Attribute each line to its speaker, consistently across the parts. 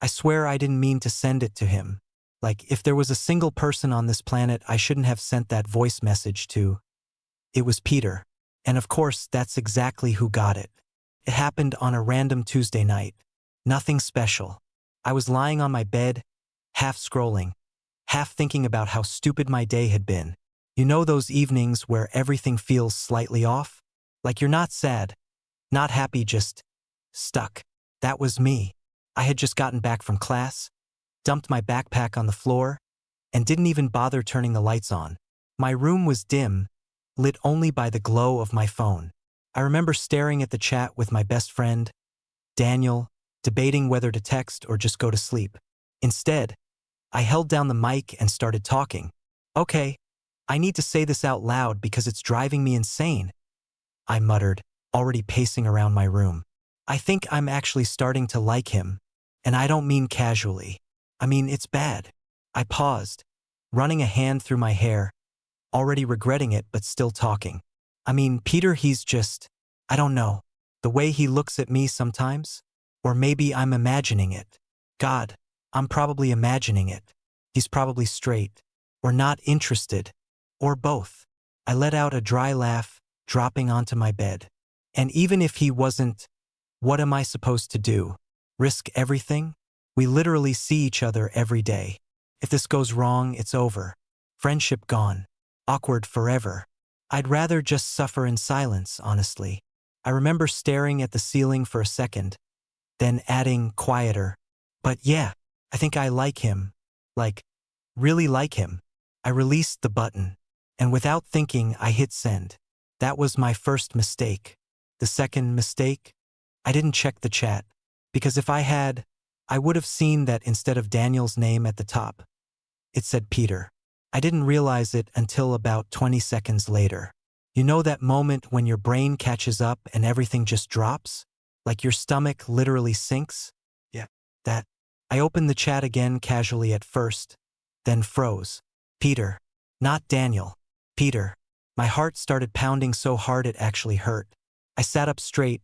Speaker 1: I swear I didn't mean to send it to him. Like, if there was a single person on this planet I shouldn't have sent that voice message to, it was Peter. And of course, that's exactly who got it. It happened on a random Tuesday night. Nothing special. I was lying on my bed, half scrolling, half thinking about how stupid my day had been. You know those evenings where everything feels slightly off? Like you're not sad, not happy, just stuck. That was me. I had just gotten back from class, dumped my backpack on the floor, and didn't even bother turning the lights on. My room was dim, lit only by the glow of my phone. I remember staring at the chat with my best friend, Daniel, debating whether to text or just go to sleep. Instead, I held down the mic and started talking. Okay, I need to say this out loud because it's driving me insane, I muttered, already pacing around my room. I think I'm actually starting to like him, and I don't mean casually. I mean, it's bad. I paused, running a hand through my hair, already regretting it but still talking. I mean, Peter, he's just, I don't know, the way he looks at me sometimes? Or maybe I'm imagining it. God, I'm probably imagining it. He's probably straight, or not interested, or both. I let out a dry laugh, dropping onto my bed. And even if he wasn't, what am I supposed to do? Risk everything? We literally see each other every day. If this goes wrong, it's over. Friendship gone. Awkward forever. I'd rather just suffer in silence, honestly. I remember staring at the ceiling for a second, then adding quieter, but yeah, I think I like him. Like, really like him. I released the button, and without thinking, I hit send. That was my first mistake. The second mistake? I didn't check the chat, because if I had, I would have seen that instead of Daniel's name at the top, it said Peter. I didn't realize it until about 20 seconds later. You know that moment when your brain catches up and everything just drops? Like your stomach literally sinks? Yeah, that. I opened the chat again casually at first, then froze. Peter. Not Daniel. Peter. My heart started pounding so hard it actually hurt. I sat up straight,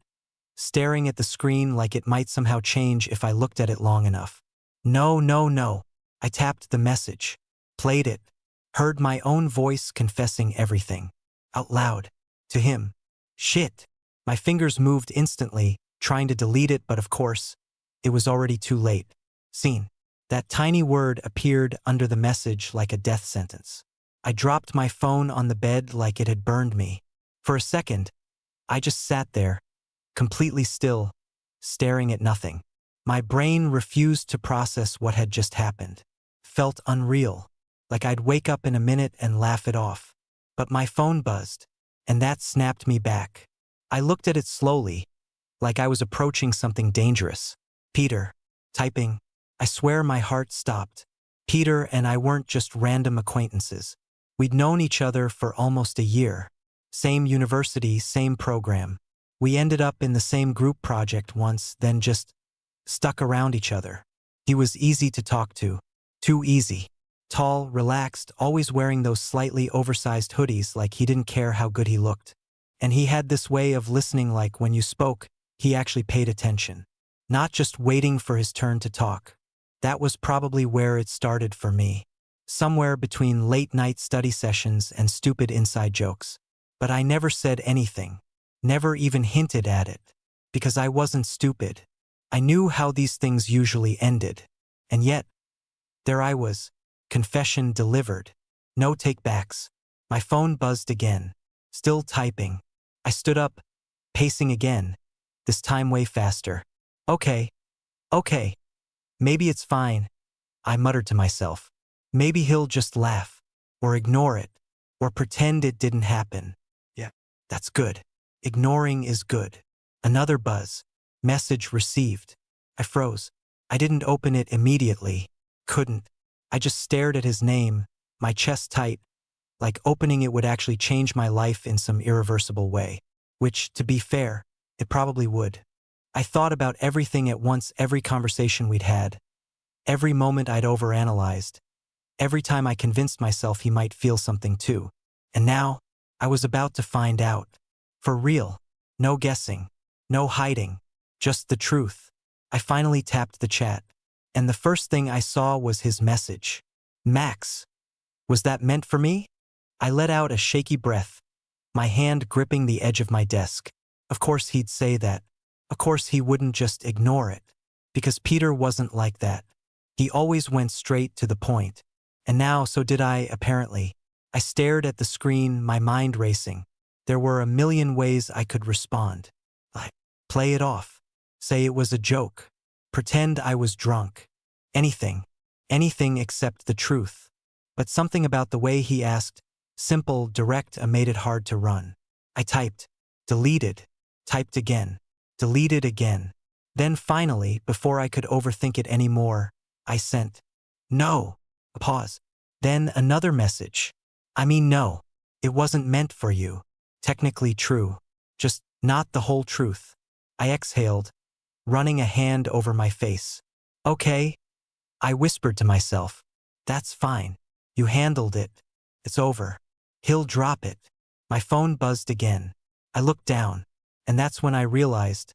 Speaker 1: staring at the screen like it might somehow change if I looked at it long enough. No, no, no. I tapped the message, played it, heard my own voice confessing everything. Out loud. To him. Shit. My fingers moved instantly, trying to delete it, but of course, it was already too late. Seen. That tiny word appeared under the message like a death sentence. I dropped my phone on the bed like it had burned me. For a second, I just sat there, completely still, staring at nothing. My brain refused to process what had just happened. Felt unreal, like I'd wake up in a minute and laugh it off. But my phone buzzed, and that snapped me back. I looked at it slowly, like I was approaching something dangerous. Peter. Typing. I swear my heart stopped. Peter and I weren't just random acquaintances. We'd known each other for almost a year. Same university, same program. We ended up in the same group project once, then just stuck around each other. He was easy to talk to. Too easy. Tall, relaxed, always wearing those slightly oversized hoodies like he didn't care how good he looked. And he had this way of listening, like when you spoke, he actually paid attention. Not just waiting for his turn to talk. That was probably where it started for me. Somewhere between late-night study sessions and stupid inside jokes. But I never said anything. Never even hinted at it. Because I wasn't stupid. I knew how these things usually ended. And yet, there I was. Confession delivered. No take-backs. My phone buzzed again. Still typing. I stood up, pacing again. This time way faster. Okay. Maybe it's fine, I muttered to myself. Maybe he'll just laugh, or ignore it, or pretend it didn't happen. Yeah, that's good. Ignoring is good. Another buzz. Message received. I froze. I didn't open it immediately. Couldn't. I just stared at his name, my chest tight, like opening it would actually change my life in some irreversible way. Which, to be fair, it probably would. I thought about everything at once, every conversation we'd had, every moment I'd overanalyzed, every time I convinced myself he might feel something too. And now, I was about to find out. For real. No guessing. No hiding. Just the truth. I finally tapped the chat. and the first thing I saw was his message. Max, was that meant for me? I let out a shaky breath, my hand gripping the edge of my desk. Of course he'd say that. Of course he wouldn't just ignore it. Because Peter wasn't like that. He always went straight to the point. And now, so did I, apparently. I stared at the screen, my mind racing. There were a million ways I could respond. Like, play it off. Say it was a joke. Pretend I was drunk. Anything. Anything except the truth. But something about the way he asked, simple, direct, made it hard to run. I typed, deleted, typed again, deleted again. Then finally, before I could overthink it anymore, I sent, no, a pause. Then another message. I mean, no, it wasn't meant for you. Technically true. Just not the whole truth. I exhaled, running a hand over my face. Okay. I whispered to myself. That's fine. You handled it. It's over. He'll drop it. My phone buzzed again. I looked down, and that's when I realized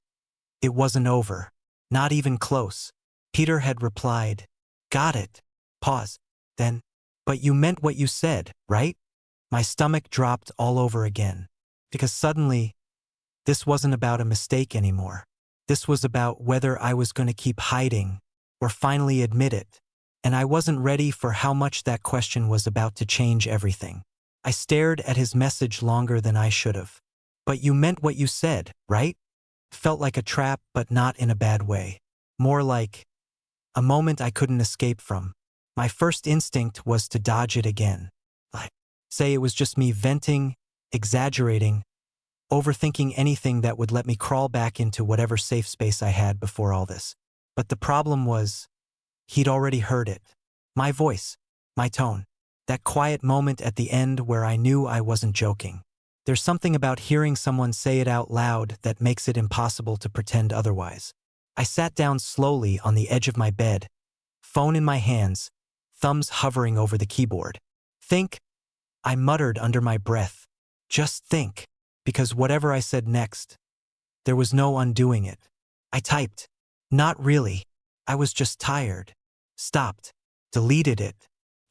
Speaker 1: it wasn't over. Not even close. Peter had replied, got it. Pause. Then, but you meant what you said, right? My stomach dropped all over again. Because suddenly, this wasn't about a mistake anymore. This was about whether I was going to keep hiding or finally admit it. And I wasn't ready for how much that question was about to change everything. I stared at his message longer than I should have. But you meant what you said, right? Felt like a trap, but not in a bad way. More like a moment I couldn't escape from. My first instinct was to dodge it again. Like, say it was just me venting, exaggerating, overthinking anything that would let me crawl back into whatever safe space I had before all this. But the problem was, he'd already heard it. My voice, my tone, that quiet moment at the end where I knew I wasn't joking. There's something about hearing someone say it out loud that makes it impossible to pretend otherwise. I sat down slowly on the edge of my bed, phone in my hands, thumbs hovering over the keyboard. Think, I muttered under my breath. Just think, because whatever I said next, there was no undoing it. I typed, not really. I was just tired. Stopped. Deleted it.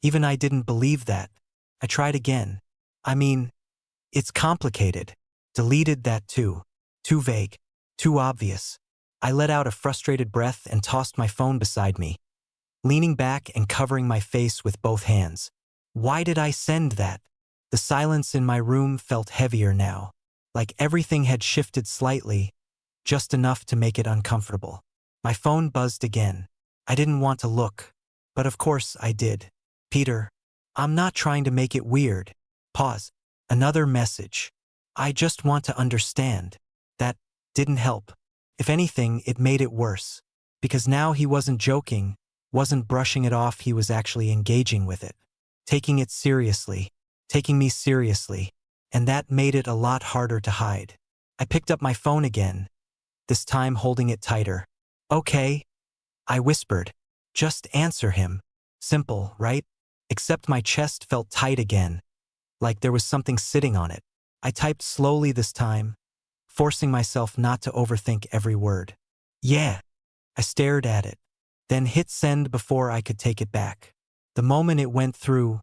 Speaker 1: Even I didn't believe that. I tried again. I mean, it's complicated. Deleted that too. Too vague. Too obvious. I let out a frustrated breath and tossed my phone beside me, leaning back and covering my face with both hands. Why did I send that? The silence in my room felt heavier now, like everything had shifted slightly, just enough to make it uncomfortable. My phone buzzed again. I didn't want to look, but of course I did. Peter, I'm not trying to make it weird. Pause. Another message. I just want to understand. That didn't help. If anything, it made it worse. Because now he wasn't joking, wasn't brushing it off, he was actually engaging with it. Taking it seriously. Taking me seriously. And that made it a lot harder to hide. I picked up my phone again, this time holding it tighter. Okay, I whispered. Just answer him. Simple, right? Except my chest felt tight again, like there was something sitting on it. I typed slowly this time, forcing myself not to overthink every word. Yeah. I stared at it, then hit send before I could take it back. The moment it went through,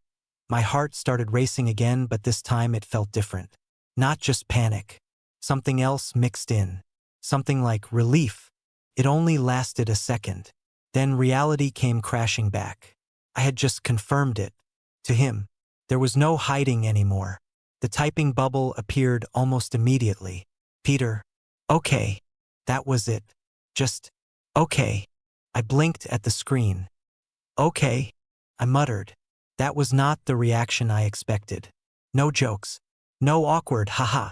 Speaker 1: my heart started racing again, but this time it felt different. Not just panic. Something else mixed in. Something like relief. It only lasted a second. Then reality came crashing back. I had just confirmed it. To him. There was no hiding anymore. The typing bubble appeared almost immediately. Peter. Okay. That was it. Just, okay. I blinked at the screen. Okay. I muttered. That was not the reaction I expected. No jokes. No awkward haha.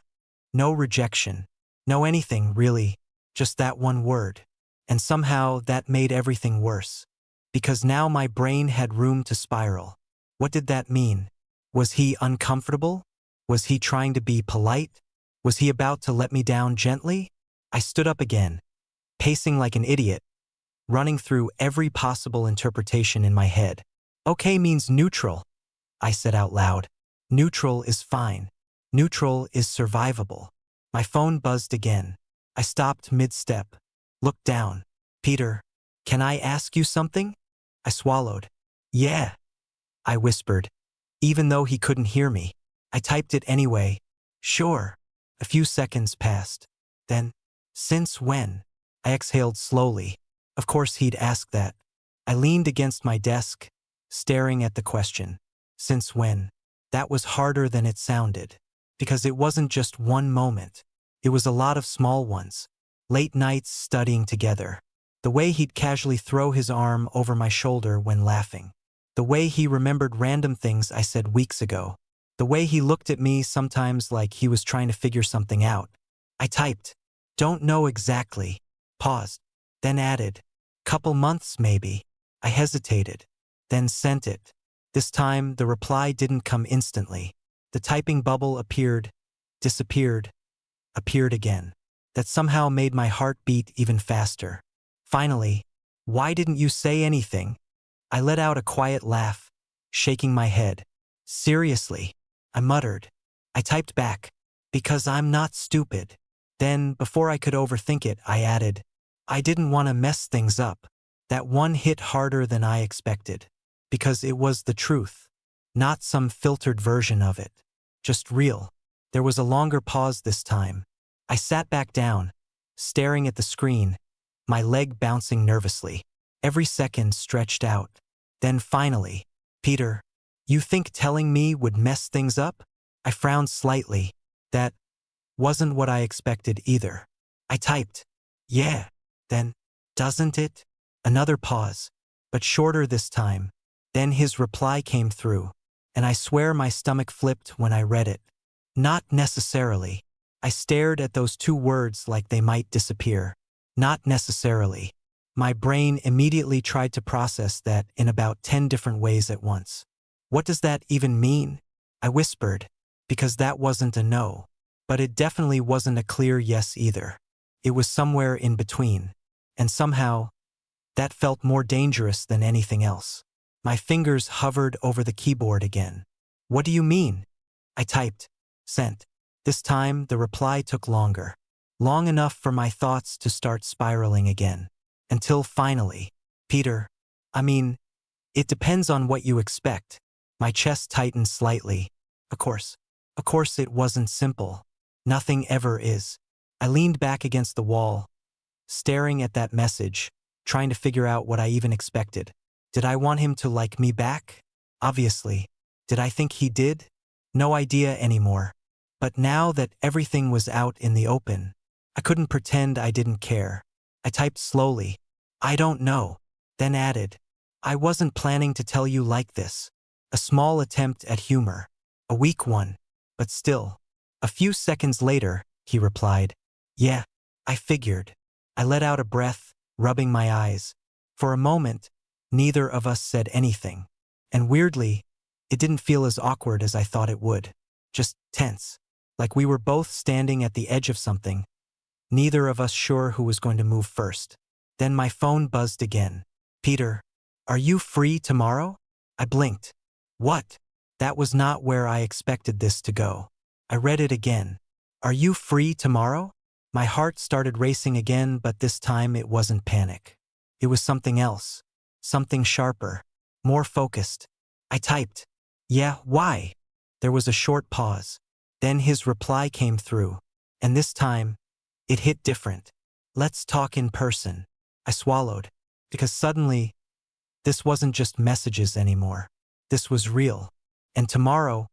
Speaker 1: No rejection. No anything, really. Just that one word. And somehow that made everything worse. Because now my brain had room to spiral. What did that mean? Was he uncomfortable? Was he trying to be polite? Was he about to let me down gently? I stood up again, pacing like an idiot, running through every possible interpretation in my head. Okay means neutral, I said out loud. Neutral is fine. Neutral is survivable. My phone buzzed again. I stopped mid-step, looked down. Peter, Can I ask you something? I swallowed. Yeah, I whispered. Even though he couldn't hear me, I typed it anyway. Sure. A few seconds passed. Then, since when? I exhaled slowly. Of course he'd ask that. I leaned against my desk, staring at the question. Since when? That was harder than it sounded. Because it wasn't just one moment. It was a lot of small ones. Late nights studying together. The way he'd casually throw his arm over my shoulder when laughing. The way he remembered random things I said weeks ago. The way he looked at me sometimes like he was trying to figure something out. I typed, don't know exactly. Paused. Then added, couple months maybe. I hesitated. Then sent it. This time, the reply didn't come instantly. The typing bubble appeared, disappeared, appeared again. That somehow made my heart beat even faster. Finally, why didn't you say anything? I let out a quiet laugh, shaking my head. Seriously, I muttered. I typed back, because I'm not stupid. Then, before I could overthink it, I added, I didn't want to mess things up. That one hit harder than I expected. Because it was the truth. Not some filtered version of it. Just real. There was a longer pause this time. I sat back down, staring at the screen, my leg bouncing nervously. Every second stretched out. Then finally, Peter, you think telling me would mess things up? I frowned slightly. That wasn't what I expected either. I typed, yeah. Then, doesn't it? Another pause, but shorter this time. Then his reply came through, and I swear my stomach flipped when I read it. Not necessarily. I stared at those two words like they might disappear. Not necessarily. My brain immediately tried to process that in about 10 different ways at once. What does that even mean? I whispered, because that wasn't a no. But it definitely wasn't a clear yes either. It was somewhere in between. And somehow, that felt more dangerous than anything else. My fingers hovered over the keyboard again. What do you mean? I typed, sent. This time, the reply took longer. Long enough for my thoughts to start spiraling again. Until finally, Peter, I mean, it depends on what you expect. My chest tightened slightly. Of course it wasn't simple. Nothing ever is. I leaned back against the wall, staring at that message, trying to figure out what I even expected. Did I want him to like me back? Obviously. Did I think he did? No idea anymore. But now that everything was out in the open, I couldn't pretend I didn't care. I typed slowly, I don't know, then added, I wasn't planning to tell you like this. A small attempt at humor. A weak one, but still. A few seconds later, he replied, yeah, I figured. I let out a breath, rubbing my eyes. For a moment, neither of us said anything. And weirdly, it didn't feel as awkward as I thought it would. Just tense. Like we were both standing at the edge of something. Neither of us sure who was going to move first. Then my phone buzzed again. Peter, are you free tomorrow? I blinked. What? That was not where I expected this to go. I read it again. Are you free tomorrow? My heart started racing again, but this time it wasn't panic. It was something else. Something sharper. More focused. I typed, yeah, why? There was a short pause. Then his reply came through. And this time, it hit different. Let's talk in person. I swallowed. Because suddenly, this wasn't just messages anymore. This was real. And tomorrow,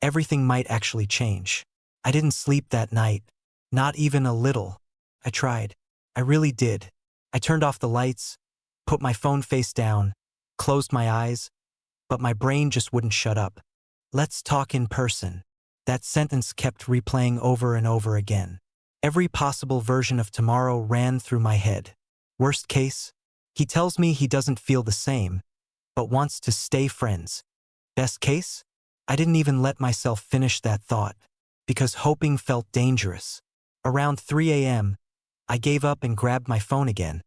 Speaker 1: everything might actually change. I didn't sleep that night. Not even a little. I tried. I really did. I turned off the lights, put my phone face down, closed my eyes, but my brain just wouldn't shut up. Let's talk in person. That sentence kept replaying over and over again. Every possible version of tomorrow ran through my head. Worst case, he tells me he doesn't feel the same, but wants to stay friends. Best case, I didn't even let myself finish that thought, because hoping felt dangerous. Around 3 a.m., I gave up and grabbed my phone again,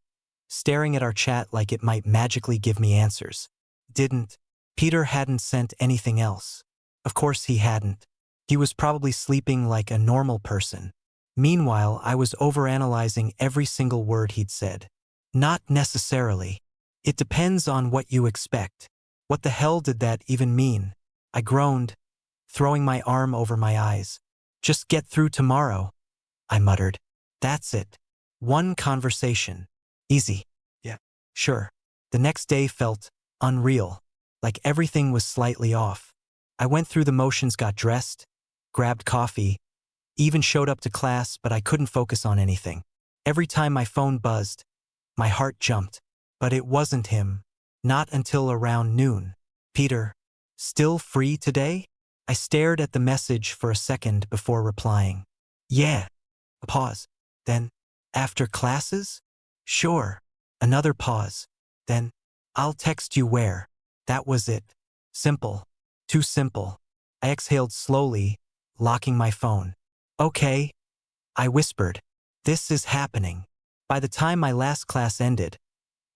Speaker 1: staring at our chat like it might magically give me answers. Didn't. Peter hadn't sent anything else. Of course he hadn't. He was probably sleeping like a normal person. Meanwhile, I was overanalyzing every single word he'd said. Not necessarily. It depends on what you expect. What the hell did that even mean? I groaned, throwing my arm over my eyes. Just get through tomorrow, I muttered. That's it. One conversation. Easy. Yeah. Sure. The next day felt unreal, like everything was slightly off. I went through the motions, got dressed, grabbed coffee, even showed up to class, but I couldn't focus on anything. Every time my phone buzzed, my heart jumped. But it wasn't him. Not until around noon. Peter, still free today? I stared at the message for a second before replying. Yeah. A pause. Then, after classes? Sure. Another pause. Then, I'll text you where. That was it. Simple. Too simple. I exhaled slowly, locking my phone. Okay, I whispered. This is happening. By the time my last class ended,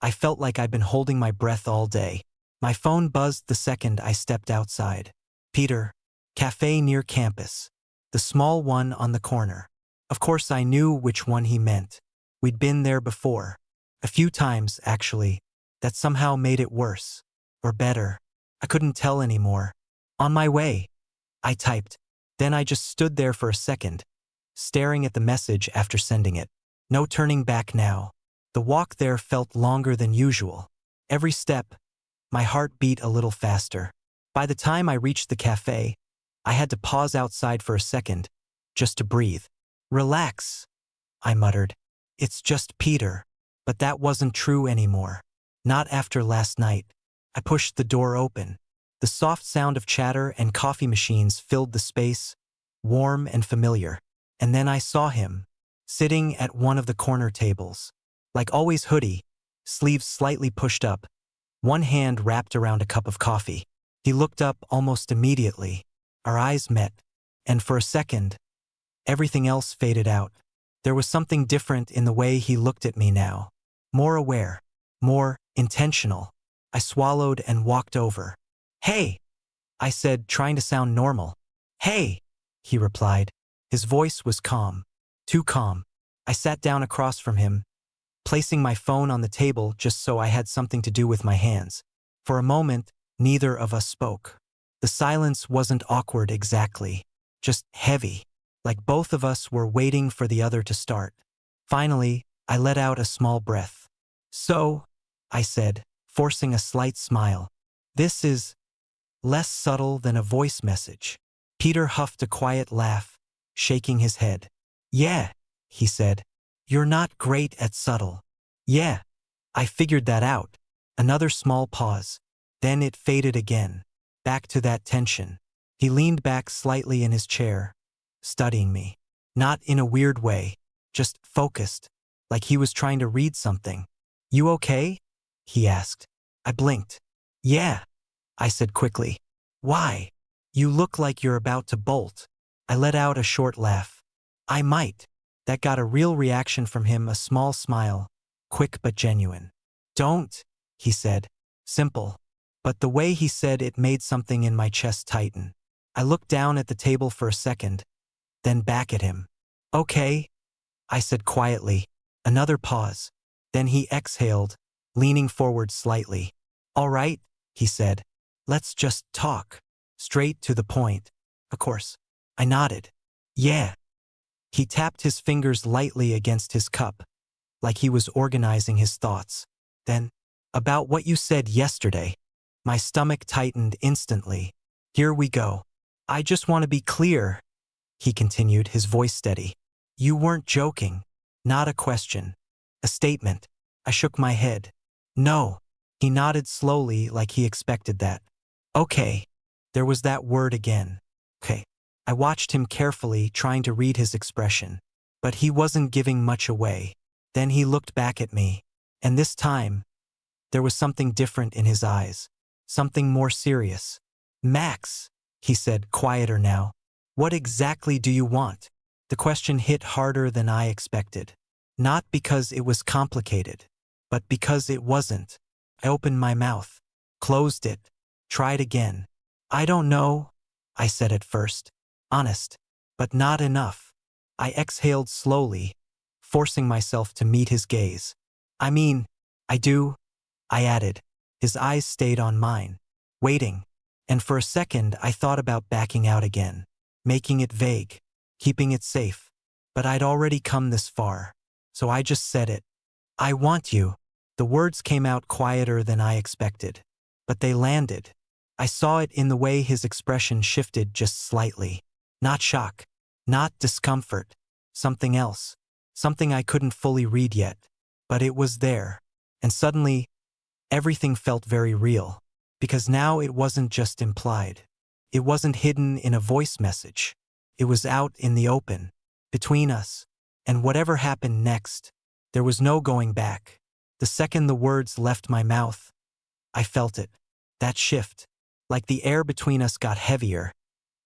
Speaker 1: I felt like I'd been holding my breath all day. My phone buzzed the second I stepped outside. Peter, cafe near campus. The small one on the corner. Of course I knew which one he meant. We'd been there before. A few times, actually. That somehow made it worse. Or better. I couldn't tell anymore. On my way, I typed. Then I just stood there for a second, staring at the message after sending it. No turning back now. The walk there felt longer than usual. Every step, my heart beat a little faster. By the time I reached the cafe, I had to pause outside for a second, just to breathe. Relax, I muttered. It's just Peter. But that wasn't true anymore. Not after last night. I pushed the door open. The soft sound of chatter and coffee machines filled the space, warm and familiar. And then I saw him, sitting at one of the corner tables. Like always, hoodie, sleeves slightly pushed up, one hand wrapped around a cup of coffee. He looked up almost immediately. Our eyes met, and for a second, everything else faded out. There was something different in the way he looked at me now. More aware, more intentional. I swallowed and walked over. Hey, I said, trying to sound normal. Hey, he replied. His voice was calm, too calm. I sat down across from him, placing my phone on the table just so I had something to do with my hands. For a moment, neither of us spoke. The silence wasn't awkward exactly, just heavy, like both of us were waiting for the other to start. Finally, I let out a small breath. So, I said, forcing a slight smile. This is less subtle than a voice message. Peter huffed a quiet laugh, shaking his head. Yeah, he said. You're not great at subtle. Yeah, I figured that out. Another small pause. Then it faded again. Back to that tension. He leaned back slightly in his chair, studying me. Not in a weird way, just focused, like he was trying to read something. You okay? He asked. I blinked. Yeah, I said quickly. Why? You look like you're about to bolt. I let out a short laugh. I might. That got a real reaction from him, a small smile, quick but genuine. Don't, he said. Simple. But the way he said it made something in my chest tighten. I looked down at the table for a second, then back at him. Okay, I said quietly. Another pause. Then he exhaled, leaning forward slightly. All right, he said. Let's just talk. Straight to the point. Of course. I nodded. Yeah. He tapped his fingers lightly against his cup, like he was organizing his thoughts. Then, about what you said yesterday. My stomach tightened instantly. Here we go. I just want to be clear, he continued, his voice steady. You weren't joking. Not a question. A statement. I shook my head. No. He nodded slowly, like he expected that. Okay. There was that word again. Okay. I watched him carefully, trying to read his expression. But he wasn't giving much away. Then he looked back at me. And this time, there was something different in his eyes. Something more serious. Max, he said, quieter now. What exactly do you want? The question hit harder than I expected. Not because it was complicated, but because it wasn't. I opened my mouth, closed it, tried again. I don't know, I said at first. Honest, but not enough. I exhaled slowly, forcing myself to meet his gaze. I mean, I do, I added. His eyes stayed on mine, waiting. And for a second I thought about backing out again, making it vague, keeping it safe. But I'd already come this far. So I just said it. I want you. The words came out quieter than I expected. But they landed. I saw it in the way his expression shifted just slightly. Not shock. Not discomfort. Something else. Something I couldn't fully read yet. But it was there. And suddenly, everything felt very real. Because now it wasn't just implied. It wasn't hidden in a voice message. It was out in the open, between us. And whatever happened next, there was no going back. The second the words left my mouth, I felt it. That shift. Like the air between us got heavier,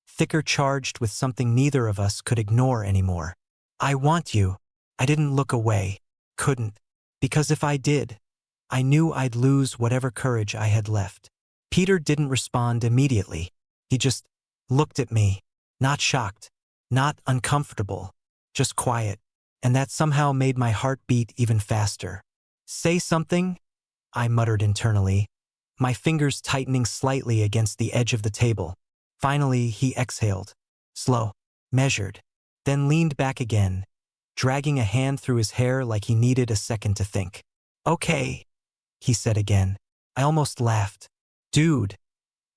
Speaker 1: thicker, charged with something neither of us could ignore anymore. I want you. I didn't look away. Couldn't. Because if I did, I knew I'd lose whatever courage I had left. Peter didn't respond immediately. He just looked at me, not shocked, not uncomfortable, just quiet. And that somehow made my heart beat even faster. Say something? I muttered internally, my fingers tightening slightly against the edge of the table. Finally, he exhaled, slow, measured, then leaned back again, dragging a hand through his hair like he needed a second to think. Okay, he said again. I almost laughed. Dude,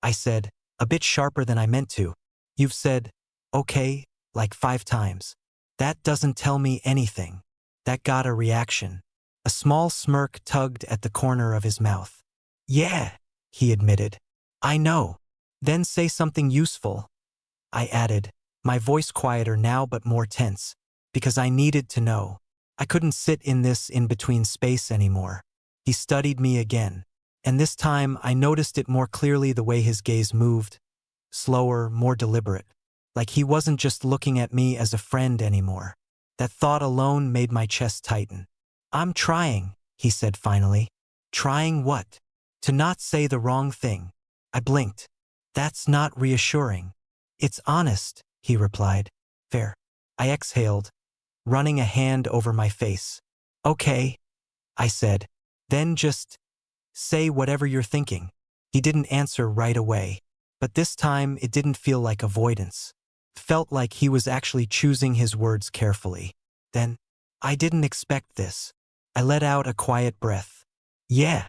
Speaker 1: I said, a bit sharper than I meant to. You've said, okay, like 5 times. That doesn't tell me anything. That got a reaction. A small smirk tugged at the corner of his mouth. Yeah, he admitted. I know. Then say something useful, I added, my voice quieter now but more tense, because I needed to know. I couldn't sit in this in-between space anymore. He studied me again. And this time I noticed it more clearly, the way his gaze moved, slower, more deliberate, like he wasn't just looking at me as a friend anymore. That thought alone made my chest tighten. I'm trying, he said finally. Trying what? To not say the wrong thing. I blinked. That's not reassuring. It's honest, he replied. Fair. I exhaled, running a hand over my face. Okay, I said. Then just say whatever you're thinking. He didn't answer right away, but this time it didn't feel like avoidance. It felt like he was actually choosing his words carefully. Then, I didn't expect this. I let out a quiet breath. Yeah,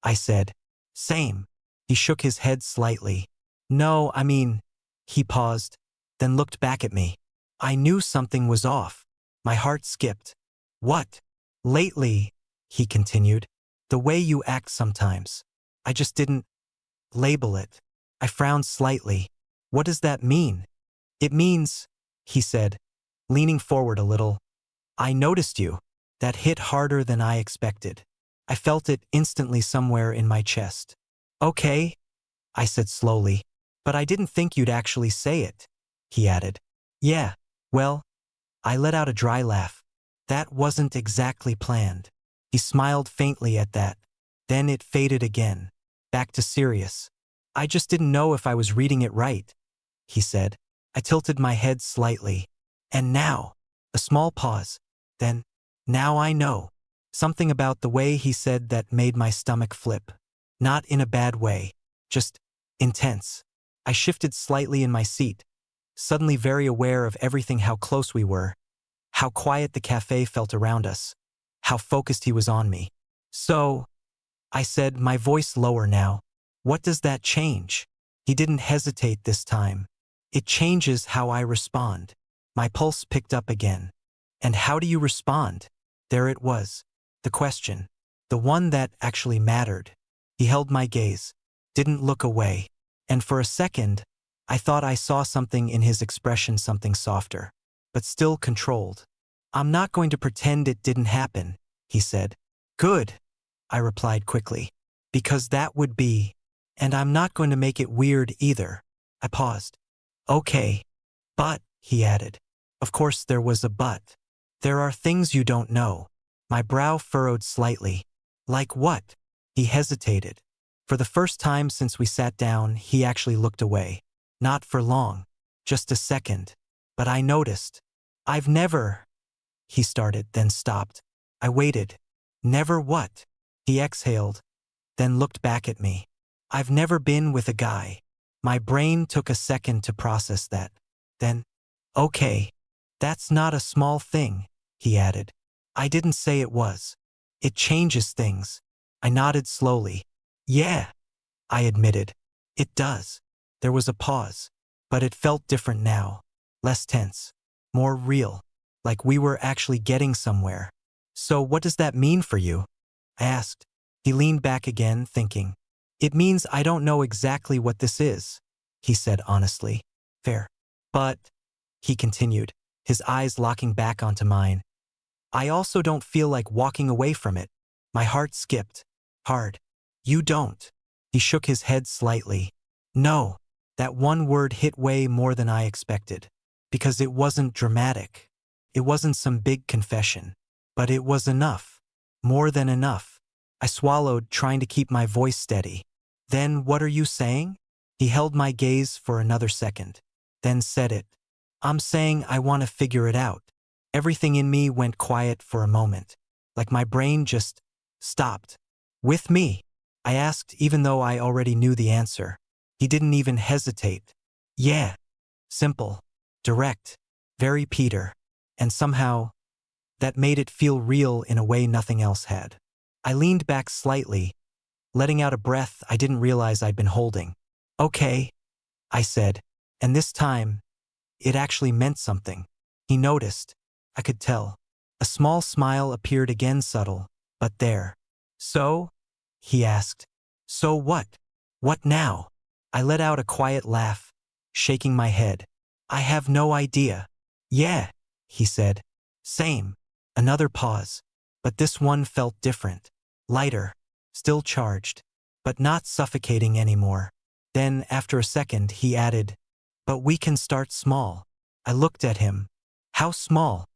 Speaker 1: I said. Same. He shook his head slightly. No, I mean, he paused, then looked back at me. I knew something was off. My heart skipped. What? Lately, he continued. The way you act sometimes. I just didn't label it. I frowned slightly. What does that mean? It means, he said, leaning forward a little. I noticed you. That hit harder than I expected. I felt it instantly somewhere in my chest. Okay, I said slowly. But I didn't think you'd actually say it, he added. Yeah, well, I let out a dry laugh. That wasn't exactly planned. He smiled faintly at that. Then it faded again. Back to serious. I just didn't know if I was reading it right, he said. I tilted my head slightly. And now, a small pause. Then, now I know. Something about the way he said that made my stomach flip. Not in a bad way, just intense. I shifted slightly in my seat, suddenly very aware of everything, how close we were, how quiet the cafe felt around us, how focused he was on me. So, I said, my voice lower now, what does that change? He didn't hesitate this time. It changes how I respond. My pulse picked up again. And how do you respond? There it was. The question. The one that actually mattered. He held my gaze, didn't look away. And for a second, I thought I saw something in his expression, something softer, but still controlled. I'm not going to pretend it didn't happen, he said. Good, I replied quickly. Because that would be. And I'm not going to make it weird either. I paused. Okay. But, he added. Of course there was a but. There are things you don't know. My brow furrowed slightly. Like what? He hesitated. For the first time since we sat down, he actually looked away. Not for long. Just a second. But I noticed. I've never. He started, then stopped. I waited. Never what? He exhaled, then looked back at me. I've never been with a guy. My brain took a second to process that. Then, okay, that's not a small thing, he added. I didn't say it was. It changes things. I nodded slowly. Yeah, I admitted. It does. There was a pause, but it felt different now. Less tense. More real. Like we were actually getting somewhere. So what does that mean for you? I asked. He leaned back again, thinking. It means I don't know exactly what this is, he said honestly. Fair. But, he continued, his eyes locking back onto mine, I also don't feel like walking away from it. My heart skipped. Hard. You don't. He shook his head slightly. No. That one word hit way more than I expected. Because it wasn't dramatic. It wasn't some big confession. But it was enough. More than enough. I swallowed, trying to keep my voice steady. Then what are you saying? He held my gaze for another second. Then said it. I'm saying I want to figure it out. Everything in me went quiet for a moment. Like my brain just stopped. With me? I asked, even though I already knew the answer. He didn't even hesitate. Yeah. Simple. Direct. Very Peter. And somehow, that made it feel real in a way nothing else had. I leaned back slightly, letting out a breath I didn't realize I'd been holding. Okay, I said, and this time, it actually meant something. He noticed. I could tell. A small smile appeared again, subtle, but there. So? He asked. So what? What now? I let out a quiet laugh, shaking my head. I have no idea. Yeah, he said. Same. Another pause. But this one felt different. Lighter. Still charged. But not suffocating anymore. Then, after a second, he added, but we can start small. I looked at him. How small?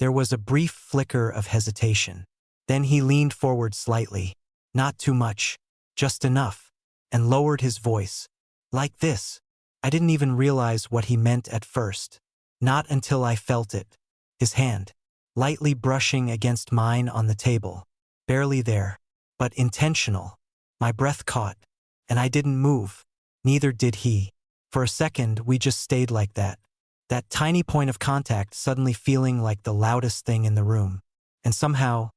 Speaker 1: There was a brief flicker of hesitation. Then he leaned forward slightly. Not too much. Just enough. And lowered his voice. Like this. I didn't even realize what he meant at first. Not until I felt it. His hand. Lightly brushing against mine on the table. Barely there. But intentional. My breath caught. And I didn't move. Neither did he. For a second, we just stayed like that. That tiny point of contact suddenly feeling like the loudest thing in the room. And somehow,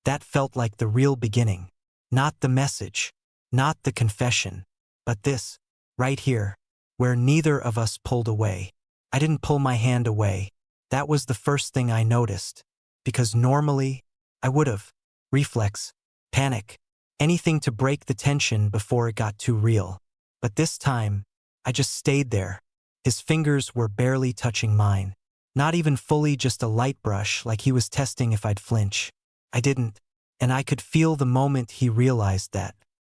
Speaker 1: that felt like the real beginning. Not the message. Not the confession. But this. Right here. Where neither of us pulled away. I didn't pull my hand away. That was the first thing I noticed. Because normally, I would've. Reflex. Panic. Anything to break the tension before it got too real. But this time, I just stayed there. His fingers were barely touching mine. Not even fully, just a light brush, like he was testing if I'd flinch. I didn't. And I could feel the moment he realized that.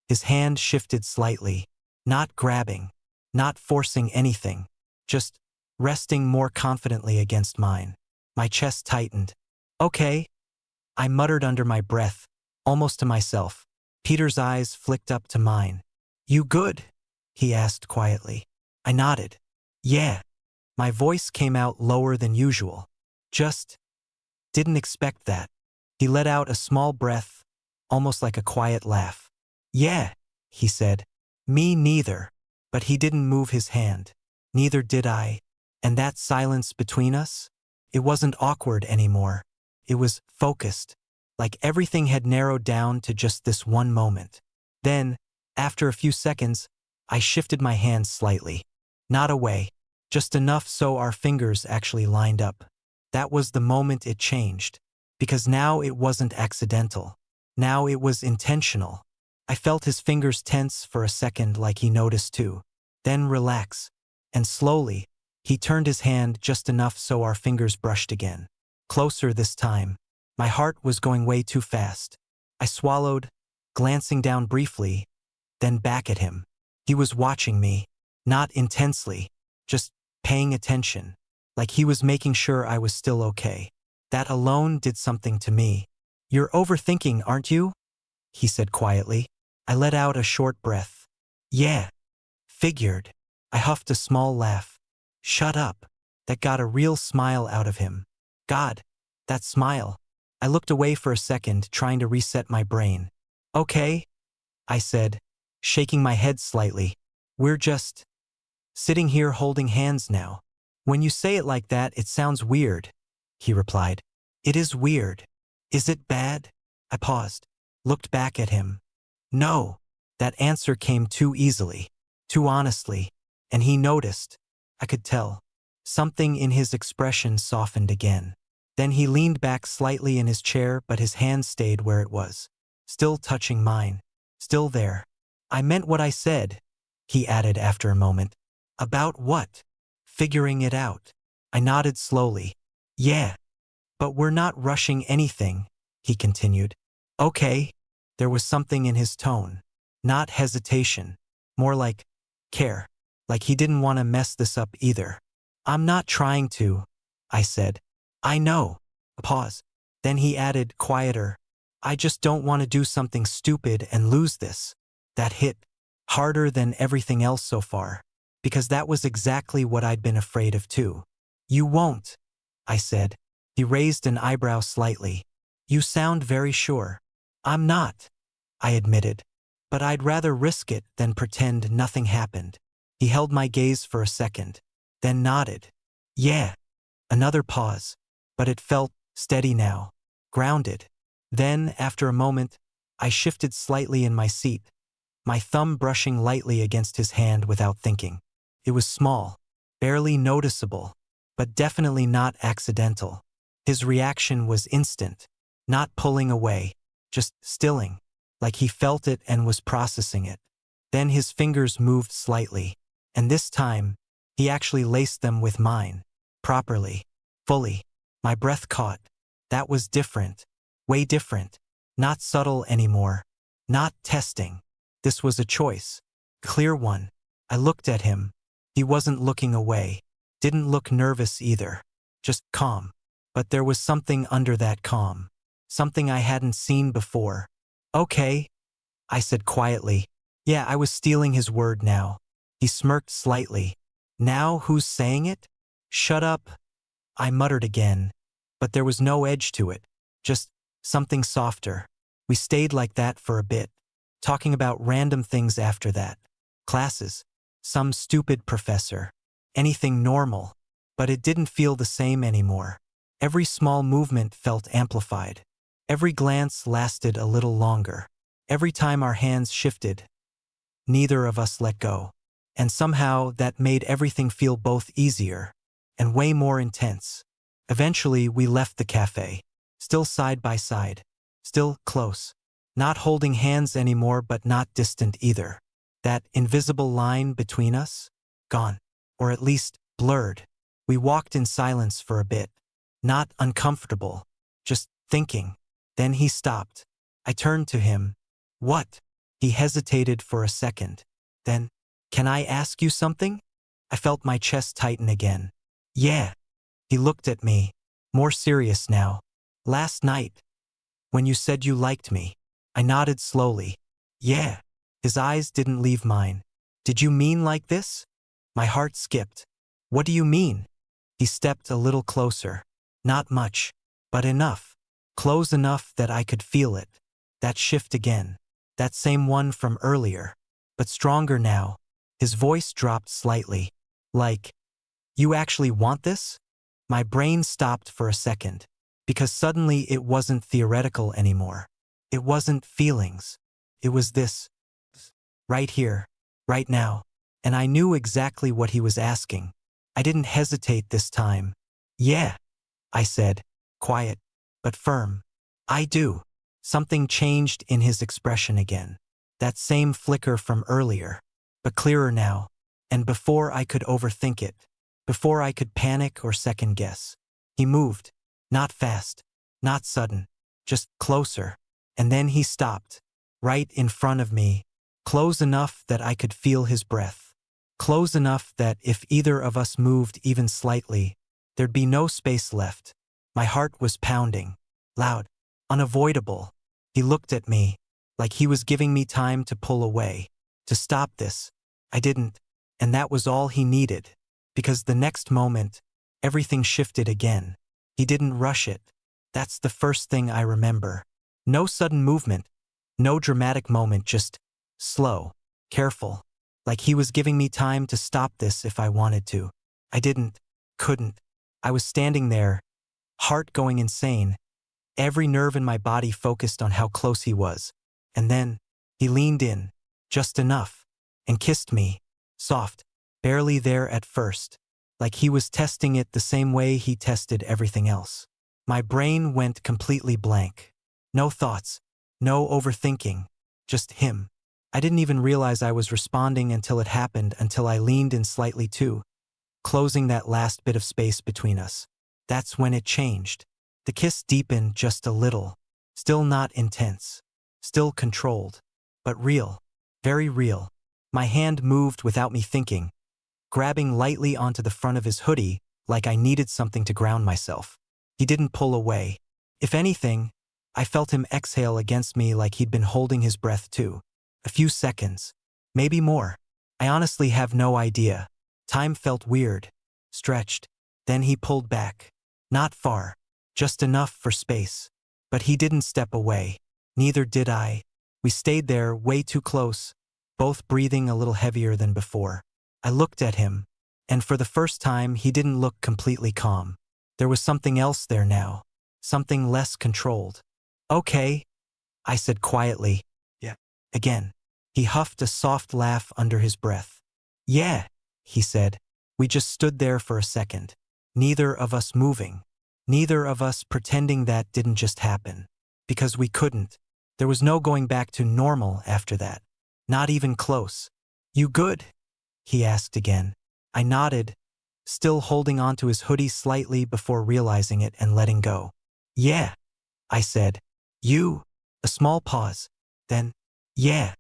Speaker 1: His hand shifted slightly. Not grabbing. Not forcing anything. Just resting more confidently against mine. My chest tightened. Okay. I muttered under my breath, almost to myself. Peter's eyes flicked up to mine. You good? He asked quietly. I nodded. Yeah. My voice came out lower than usual. Just didn't expect that. He let out a small breath, almost like a quiet laugh. Yeah, he said. Me neither. But he didn't move his hand. Neither did I. And that silence between us? It wasn't awkward anymore. It was focused. Like everything had narrowed down to just this one moment. Then, after a few seconds, I shifted my hand slightly. Not away. Just enough so our fingers actually lined up. That was the moment it changed. Because now it wasn't accidental. Now it was intentional. I felt his fingers tense for a second, like he noticed too. Then relax. And slowly, he turned his hand just enough so our fingers brushed again. Closer this time. My heart was going way too fast. I swallowed, glancing down briefly, then back at him. He was watching me. Not intensely. Just paying attention. Like he was making sure I was still okay. That alone did something to me. You're overthinking, aren't you? He said quietly. I let out a short breath. Yeah. Figured. I huffed a small laugh. Shut up. That got a real smile out of him. God, that smile. I looked away for a second, trying to reset my brain. Okay, I said, shaking my head slightly. We're just sitting here holding hands now. When you say it like that, it sounds weird, he replied. It is weird. Is it bad? I paused, looked back at him. No. That answer came too easily, too honestly, and he noticed. I could tell. Something in his expression softened again. Then he leaned back slightly in his chair, but his hand stayed where it was, still touching mine, still there. I meant what I said, he added after a moment. About what? Figuring it out. I nodded slowly. Yeah. But we're not rushing anything, he continued. Okay. There was something in his tone. Not hesitation. More like care. Like he didn't want to mess this up either. I'm not trying to, I said. I know. A pause. Then he added, quieter. I just don't want to do something stupid and lose this. That hit harder than everything else so far. Because that was exactly what I'd been afraid of too. You won't, I said. He raised an eyebrow slightly. You sound very sure. I'm not, I admitted. But I'd rather risk it than pretend nothing happened. He held my gaze for a second, then nodded. Yeah. Another pause. But it felt steady now, grounded. Then, after a moment, I shifted slightly in my seat, my thumb brushing lightly against his hand without thinking. It was small, barely noticeable, but definitely not accidental. His reaction was instant, not pulling away, just stilling, like he felt it and was processing it. Then his fingers moved slightly, and this time, he actually laced them with mine, properly, fully. My breath caught. That was different, way different, not subtle anymore, not testing. This was a choice, clear one. I looked at him. He wasn't looking away, didn't look nervous either, just calm. But there was something under that calm, something I hadn't seen before. Okay, I said quietly. Yeah, I was stealing his word now. He smirked slightly. Now who's saying it? Shut up, I muttered again. But there was no edge to it, just something softer. We stayed like that for a bit, talking about random things after that. Classes, some stupid professor, anything normal. But it didn't feel the same anymore. Every small movement felt amplified. Every glance lasted a little longer. Every time our hands shifted, neither of us let go. And somehow that made everything feel both easier and way more intense. Eventually, we left the cafe, still side by side, still close, not holding hands anymore but not distant either. That invisible line between us? Gone, or at least blurred. We walked in silence for a bit, not uncomfortable, just thinking. Then he stopped. I turned to him. What? He hesitated for a second. Then, can I ask you something? I felt my chest tighten again. Yeah. He looked at me, more serious now. Last night, when you said you liked me, I nodded slowly. Yeah. His eyes didn't leave mine. Did you mean like this? My heart skipped. What do you mean? He stepped a little closer. Not much, but enough. Close enough that I could feel it. That shift again. That same one from earlier, but stronger now. His voice dropped slightly. Like, you actually want this? My brain stopped for a second, because suddenly it wasn't theoretical anymore. It wasn't feelings. It was this. Right here, right now. And I knew exactly what he was asking. I didn't hesitate this time. Yeah, I said, quiet, but firm. I do. Something changed in his expression again. That same flicker from earlier, but clearer now. And before I could overthink it, before I could panic or second guess, he moved. Not fast, not sudden, just closer. And then he stopped, right in front of me, close enough that I could feel his breath. Close enough that if either of us moved even slightly, there'd be no space left. My heart was pounding, loud, unavoidable. He looked at me, like he was giving me time to pull away, to stop this. I didn't, and that was all he needed. Because the next moment, everything shifted again. He didn't rush it. That's the first thing I remember. No sudden movement, no dramatic moment, just slow, careful, like he was giving me time to stop this if I wanted to. I couldn't. I was standing there, heart going insane, every nerve in my body focused on how close he was. And then, he leaned in, just enough, and kissed me, soft, barely there at first, like he was testing it the same way he tested everything else. My brain went completely blank. No thoughts, no overthinking, just him. I didn't even realize I was responding until it happened, until I leaned in slightly too, closing that last bit of space between us. That's when it changed. The kiss deepened just a little, still not intense, still controlled, but real, very real. My hand moved without me thinking, grabbing lightly onto the front of his hoodie like I needed something to ground myself. He didn't pull away. If anything, I felt him exhale against me like he'd been holding his breath too. A few seconds, maybe more. I honestly have no idea. Time felt weird, stretched. Then he pulled back. Not far, just enough for space. But he didn't step away. Neither did I. We stayed there way too close, both breathing a little heavier than before. I looked at him, and for the first time he didn't look completely calm. There was something else there now, something less controlled. Okay, I said quietly. Yeah. Again, he huffed a soft laugh under his breath. Yeah, he said. We just stood there for a second, neither of us moving, neither of us pretending that didn't just happen. Because we couldn't. There was no going back to normal after that. Not even close. You good? He asked again. I nodded, still holding onto his hoodie slightly before realizing it and letting go. Yeah, I said. You? A small pause. Then, yeah.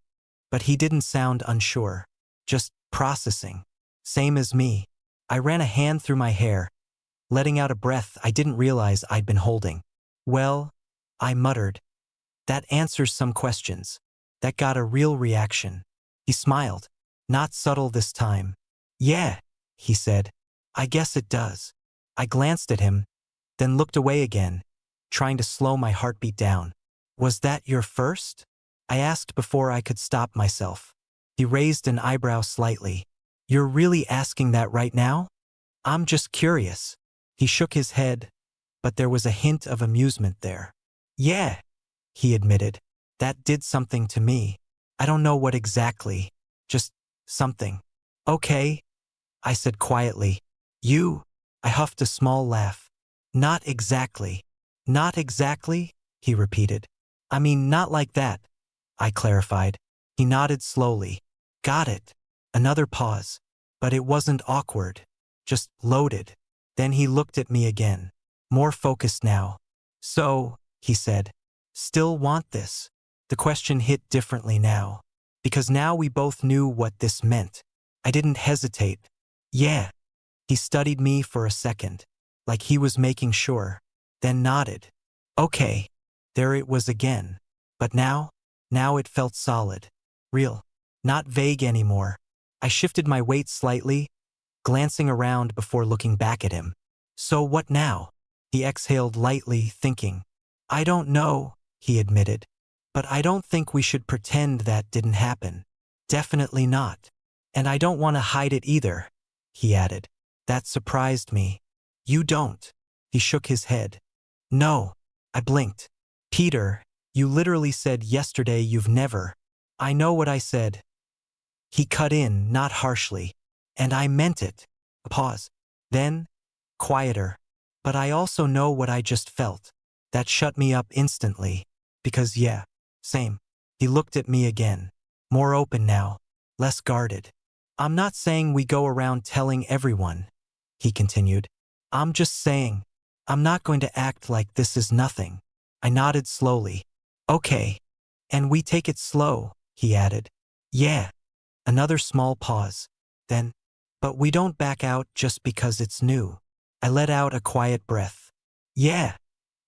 Speaker 1: But he didn't sound unsure. Just processing. Same as me. I ran a hand through my hair, letting out a breath I didn't realize I'd been holding. Well, I muttered. That answers some questions. That got a real reaction. He smiled. Not subtle this time. Yeah, he said. I guess it does. I glanced at him, then looked away again, trying to slow my heartbeat down. Was that your first? I asked before I could stop myself. He raised an eyebrow slightly. You're really asking that right now? I'm just curious. He shook his head, but there was a hint of amusement there. Yeah, he admitted. That did something to me. I don't know what exactly. Just something. Okay, I said quietly. You? I huffed a small laugh. Not exactly. Not exactly? He repeated. I mean, not like that, I clarified. He nodded slowly. Got it. Another pause. But it wasn't awkward. Just loaded. Then he looked at me again. More focused now. So, he said, still want this? The question hit differently now. Because now we both knew what this meant. I didn't hesitate. Yeah. He studied me for a second, like he was making sure, then nodded. Okay. There it was again. But now it felt solid. Real. Not vague anymore. I shifted my weight slightly, glancing around before looking back at him. So what now? He exhaled lightly, thinking. I don't know, he admitted. But I don't think we should pretend that didn't happen. Definitely not. And I don't want to hide it either, he added. That surprised me. You don't. He shook his head. No. I blinked. Peter, you literally said yesterday you've never. I know what I said. He cut in, not harshly. And I meant it. A pause. Then, quieter. But I also know what I just felt. That shut me up instantly. Because yeah, same. He looked at me again. More open now. Less guarded. I'm not saying we go around telling everyone, he continued. I'm just saying, I'm not going to act like this is nothing. I nodded slowly. Okay. And we take it slow, he added. Yeah. Another small pause. Then, but we don't back out just because it's new. I let out a quiet breath. Yeah,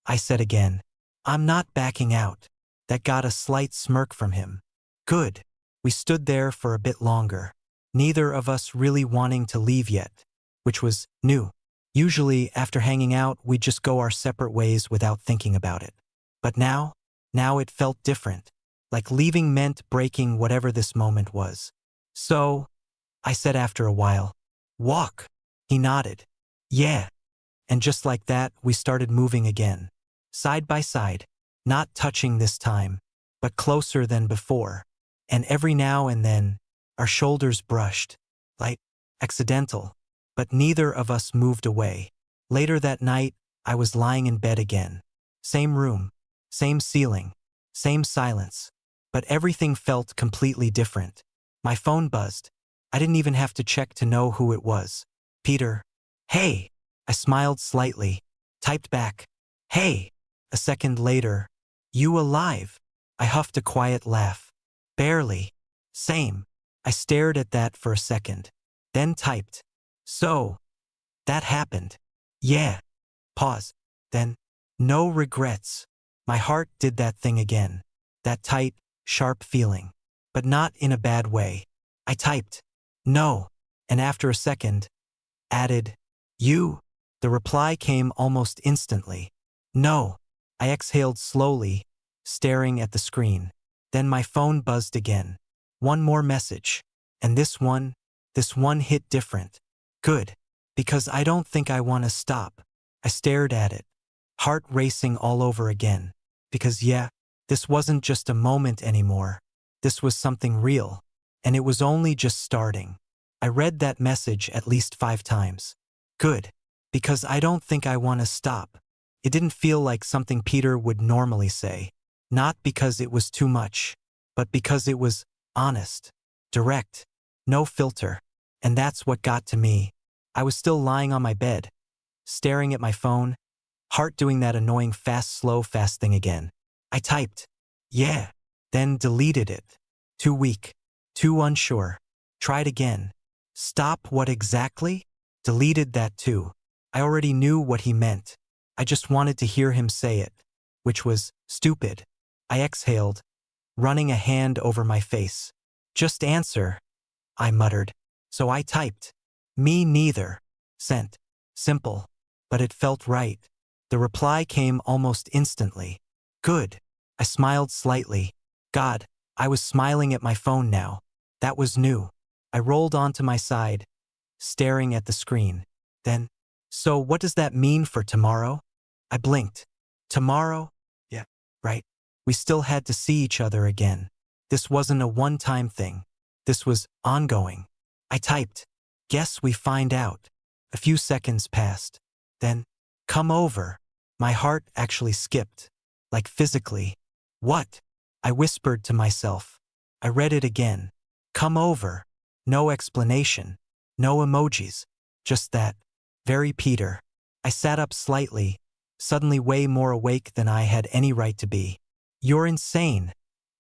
Speaker 1: I said again. I'm not backing out. That got a slight smirk from him. Good. We stood there for a bit longer, neither of us really wanting to leave yet, which was new. Usually, after hanging out, we'd just go our separate ways without thinking about it. But now it felt different. Like leaving meant breaking whatever this moment was. So, I said after a while, "Walk." He nodded. "Yeah." And just like that, we started moving again. Side by side. Not touching this time, but closer than before. And every now and then, our shoulders brushed. Like accidental. But neither of us moved away. Later that night, I was lying in bed again. Same room. Same ceiling. Same silence. But everything felt completely different. My phone buzzed. I didn't even have to check to know who it was. "Peter." "Hey." I smiled slightly. Typed back, "Hey." A second later, "You alive?" I huffed a quiet laugh. "Barely." "Same." I stared at that for a second. Then typed, "So, that happened." "Yeah." Pause. Then, "No regrets." My heart did that thing again. That tight, sharp feeling. But not in a bad way. I typed, "No." And after a second, added, "You?" The reply came almost instantly. "No." I exhaled slowly, staring at the screen. Then my phone buzzed again. One more message. And this one hit different. Good. Because I don't think I want to stop. I stared at it, heart racing all over again. Because yeah, this wasn't just a moment anymore. This was something real. And it was only just starting. I read that message at least 5 times. Good. Because I don't think I want to stop. It didn't feel like something Peter would normally say. Not because it was too much, but because it was honest, direct, no filter. And that's what got to me. I was still lying on my bed, staring at my phone, heart doing that annoying fast thing again. I typed, "Yeah," then deleted it. Too weak, too unsure. Tried again. "Stop what exactly?" Deleted that too. I already knew what he meant. I just wanted to hear him say it, which was stupid. I exhaled, running a hand over my face. "Just answer," I muttered. So I typed, "Me neither." Sent. Simple. But it felt right. The reply came almost instantly. Good. I smiled slightly. God, I was smiling at my phone now. That was new. I rolled onto my side, staring at the screen. Then, "So what does that mean for tomorrow?" I blinked. Tomorrow? Yeah, right. We still had to see each other again. This wasn't a one-time thing. This was ongoing. I typed, "Guess we find out." A few seconds passed. Then, "Come over." My heart actually skipped. Like physically. "What?" I whispered to myself. I read it again. "Come over." No explanation. No emojis. Just that. Very Peter. I sat up slightly, suddenly way more awake than I had any right to be. "You're insane,"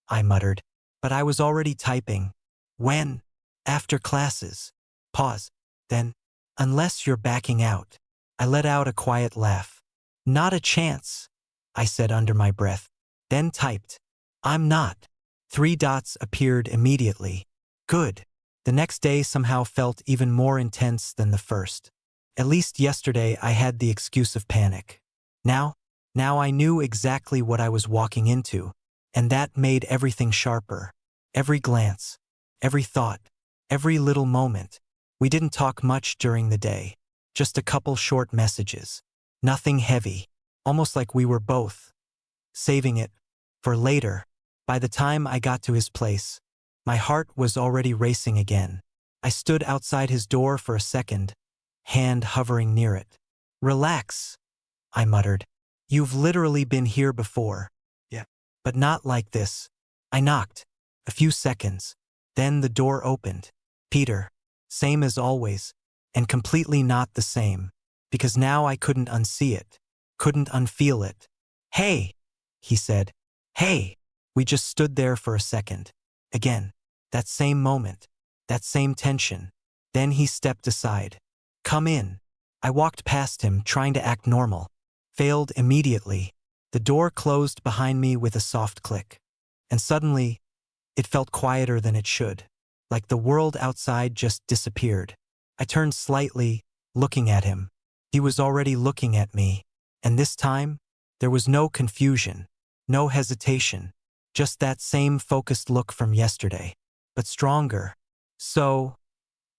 Speaker 1: I muttered. But I was already typing. "When?" "After classes." Pause. Then, "Unless you're backing out." I let out a quiet laugh. "Not a chance," I said under my breath. Then typed, "I'm not." 3 dots appeared immediately. Good. The next day somehow felt even more intense than the first. At least yesterday I had the excuse of panic. Now I knew exactly what I was walking into, and that made everything sharper. Every glance, every thought, every little moment. We didn't talk much during the day. Just a couple short messages. Nothing heavy. Almost like we were both saving it for later. By the time I got to his place, my heart was already racing again. I stood outside his door for a second, hand hovering near it. "Relax," I muttered. "You've literally been here before." "Yeah. But not like this." I knocked. A few seconds. Then the door opened. Peter. Same as always. And completely not the same. Because now I couldn't unsee it. Couldn't unfeel it. "Hey," he said. "Hey." We just stood there for a second. Again. That same moment. That same tension. Then he stepped aside. "Come in." I walked past him, trying to act normal. Failed immediately. The door closed behind me with a soft click. And suddenly, it felt quieter than it should. Like the world outside just disappeared. I turned slightly, looking at him. He was already looking at me, and this time, there was no confusion, no hesitation, just that same focused look from yesterday, but stronger. So,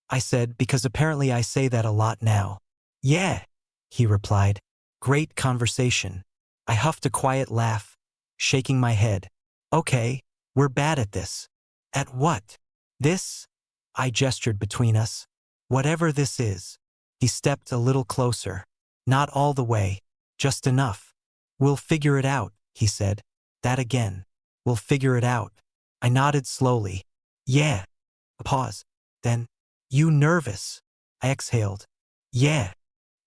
Speaker 1: I said, because apparently I say that a lot now. Yeah, he replied. Great conversation. I huffed a quiet laugh, shaking my head. Okay, we're bad at this. At what? This? I gestured between us. Whatever this is. He stepped a little closer. Not all the way, just enough. We'll figure it out, he said. That again. We'll figure it out. I nodded slowly. Yeah. A pause. Then, you nervous? I exhaled. Yeah.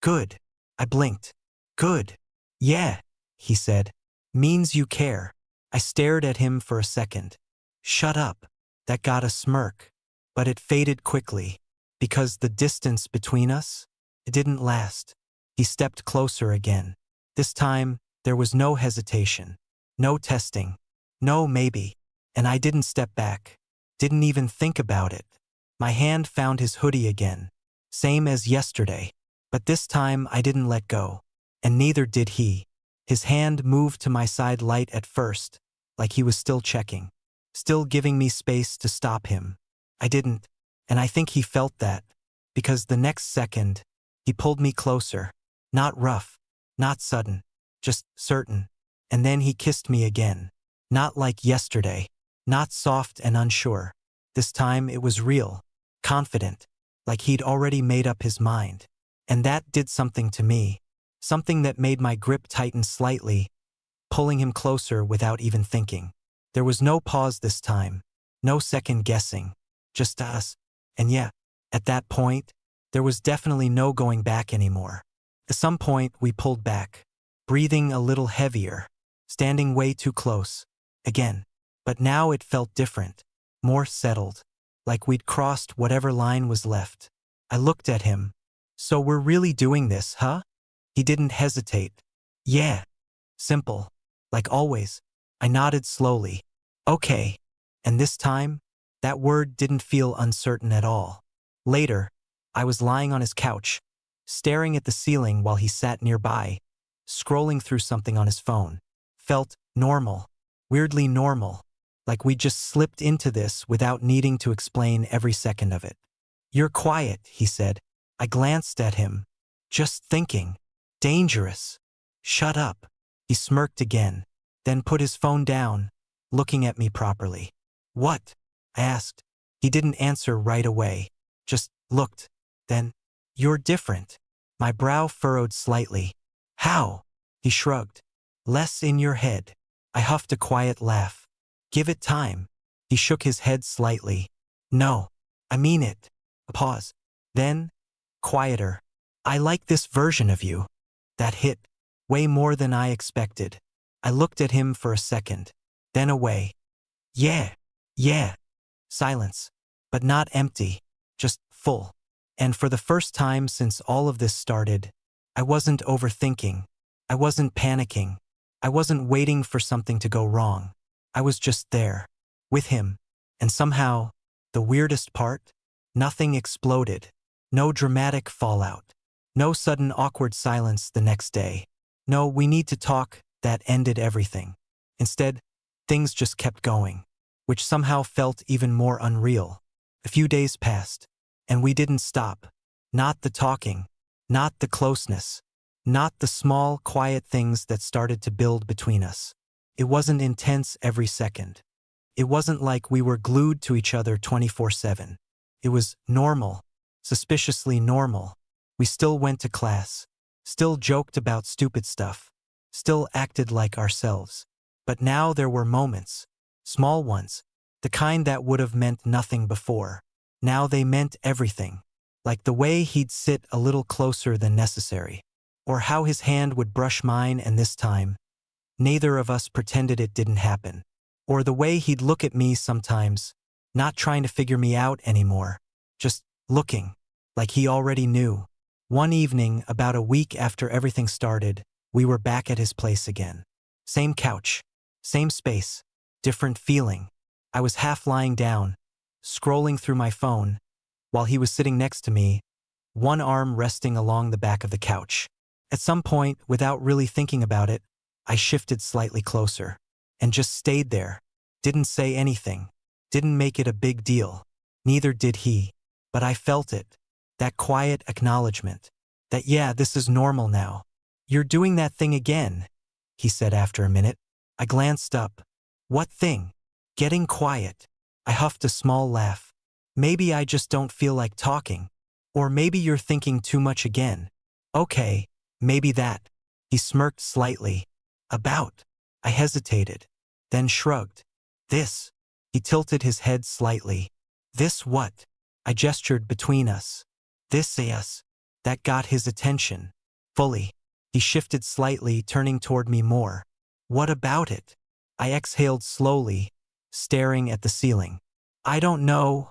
Speaker 1: Good. I blinked. Good. Yeah, he said. Means you care. I stared at him for a second. Shut up. That got a smirk. But it faded quickly. Because the distance between us, it didn't last. He stepped closer again. This time, there was no hesitation. No testing. No maybe. And I didn't step back. Didn't even think about it. My hand found his hoodie again. Same as yesterday. But this time I didn't let go. And neither did he. His hand moved to my side light at first, like he was still checking. Still giving me space to stop him. I didn't. And I think he felt that. Because the next second, he pulled me closer. Not rough. Not sudden. Just certain. And then he kissed me again. Not like yesterday. Not soft and unsure. This time it was real. Confident. Like he'd already made up his mind. And that did something to me. Something that made my grip tighten slightly, pulling him closer without even thinking. There was no pause this time. No second guessing. Just us. And yeah, at that point, there was definitely no going back anymore. At some point, we pulled back. Breathing a little heavier. Standing way too close. Again. But now it felt different. More settled. Like we'd crossed whatever line was left. I looked at him. So we're really doing this, huh? He didn't hesitate. Yeah. Simple. Like always. I nodded slowly. Okay. And this time, that word didn't feel uncertain at all. Later, I was lying on his couch, staring at the ceiling while he sat nearby, scrolling through something on his phone. Felt normal. Weirdly normal. Like we just slipped into this without needing to explain every second of it. You're quiet, he said. I glanced at him. Just thinking. Dangerous. Shut up. He smirked again, then put his phone down, looking at me properly. What? I asked. He didn't answer right away. Just looked. Then, you're different. My brow furrowed slightly. How? He shrugged. Less in your head. I huffed a quiet laugh. Give it time. He shook his head slightly. No. I mean it. A pause. Then, quieter. I like this version of you. That hit. Way more than I expected. I looked at him for a second. Then away. Yeah. Yeah. Silence. But not empty. Just full. And for the first time since all of this started, I wasn't overthinking. I wasn't panicking. I wasn't waiting for something to go wrong. I was just there. With him. And somehow, the weirdest part? Nothing exploded. No dramatic fallout. No sudden awkward silence the next day. No, we need to talk, that ended everything. Instead, things just kept going, which somehow felt even more unreal. A few days passed, and we didn't stop. Not the talking, not the closeness, not the small, quiet things that started to build between us. It wasn't intense every second. It wasn't like we were glued to each other 24/7. It was normal, suspiciously normal. We still went to class, still joked about stupid stuff, still acted like ourselves. But now there were moments, small ones, the kind that would have meant nothing before. Now they meant everything, like the way he'd sit a little closer than necessary, or how his hand would brush mine and this time, neither of us pretended it didn't happen, or the way he'd look at me sometimes, not trying to figure me out anymore, just looking, like he already knew. One evening, about a week after everything started, we were back at his place again. Same couch, same space, different feeling. I was half lying down, scrolling through my phone, while he was sitting next to me, one arm resting along the back of the couch. At some point, without really thinking about it, I shifted slightly closer and just stayed there. Didn't say anything. Didn't make it a big deal. Neither did he. But I felt it. That quiet acknowledgement. That yeah, this is normal now. You're doing that thing again, he said after a minute. I glanced up. What thing? Getting quiet. I huffed a small laugh. Maybe I just don't feel like talking. Or maybe you're thinking too much again. Okay, maybe that. He smirked slightly. About. I hesitated. Then shrugged. This. He tilted his head slightly. This what? I gestured between us. This us. That got his attention. Fully. He shifted slightly, turning toward me more. What about it? I exhaled slowly, staring at the ceiling. I don't know,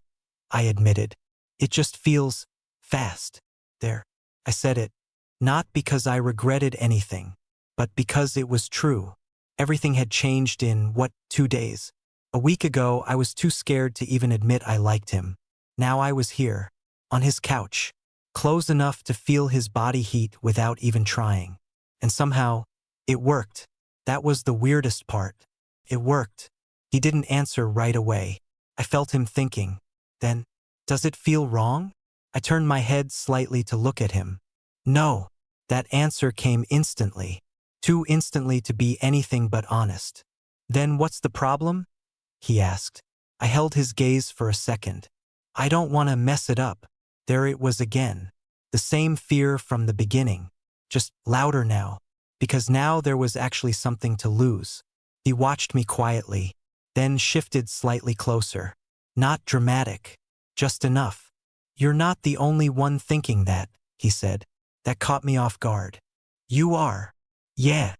Speaker 1: I admitted. It just feels fast. There. I said it. Not because I regretted anything, but because it was true. Everything had changed in, 2 days? A week ago, I was too scared to even admit I liked him. Now I was here, on his couch, close enough to feel his body heat without even trying. And somehow, it worked. That was the weirdest part. It worked. He didn't answer right away. I felt him thinking. Then, does it feel wrong? I turned my head slightly to look at him. No. That answer came instantly. Too instantly to be anything but honest. Then what's the problem? He asked. I held his gaze for a second. I don't want to mess it up. There it was again. The same fear from the beginning. Just louder now. Because now there was actually something to lose. He watched me quietly, then shifted slightly closer. Not dramatic. Just enough. You're not the only one thinking that, he said. That caught me off guard. You are. Yeah.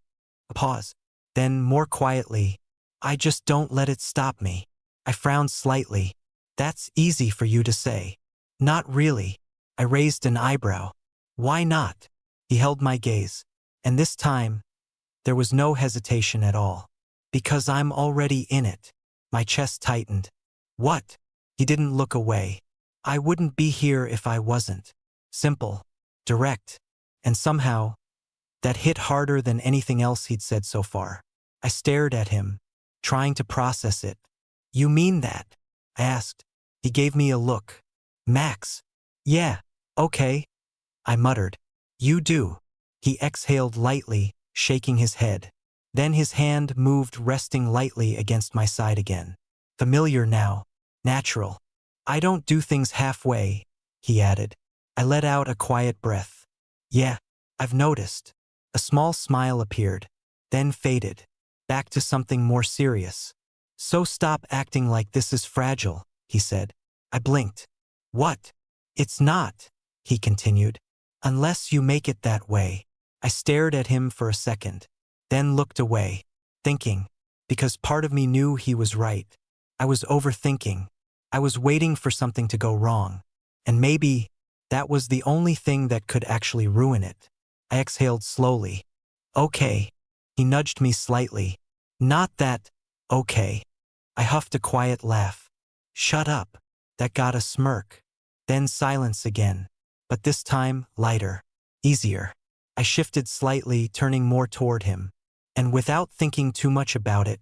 Speaker 1: A pause. Then more quietly. I just don't let it stop me. I frowned slightly. That's easy for you to say. Not really. I raised an eyebrow. Why not? He held my gaze. And this time, there was no hesitation at all. Because I'm already in it. My chest tightened. What? He didn't look away. I wouldn't be here if I wasn't. Simple. Direct. And somehow, that hit harder than anything else he'd said so far. I stared at him, trying to process it. You mean that? I asked. He gave me a look. Max. Yeah. Okay. I muttered. You do. He exhaled lightly, shaking his head. Then his hand moved, resting lightly against my side again. Familiar now. Natural. I don't do things halfway, he added. I let out a quiet breath. Yeah, I've noticed. A small smile appeared, then faded. Back to something more serious. So stop acting like this is fragile, he said. I blinked. What? It's not, he continued. Unless you make it that way. I stared at him for a second, then looked away, thinking, because part of me knew he was right. I was overthinking. I was waiting for something to go wrong. And maybe that was the only thing that could actually ruin it. I exhaled slowly. Okay. He nudged me slightly. Not that, okay. I huffed a quiet laugh. Shut up. That got a smirk. Then silence again. But this time, lighter. Easier. I shifted slightly, turning more toward him. And without thinking too much about it,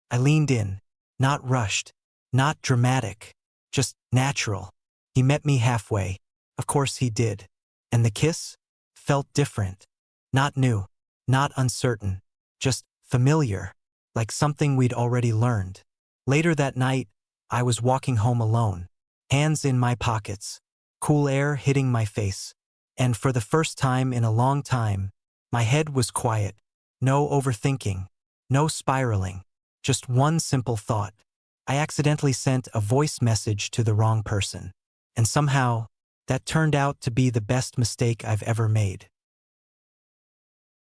Speaker 1: I leaned in. Not rushed. Not dramatic. Just natural. He met me halfway. Of course he did. And the kiss? Felt different. Not new. Not uncertain. Just familiar. Like something we'd already learned. Later that night, I was walking home alone. Hands in my pockets. Cool air hitting my face. And for the first time in a long time, my head was quiet. No overthinking. No spiraling. Just one simple thought. I accidentally sent a voice message to the wrong person. And somehow, that turned out to be the best mistake I've ever made.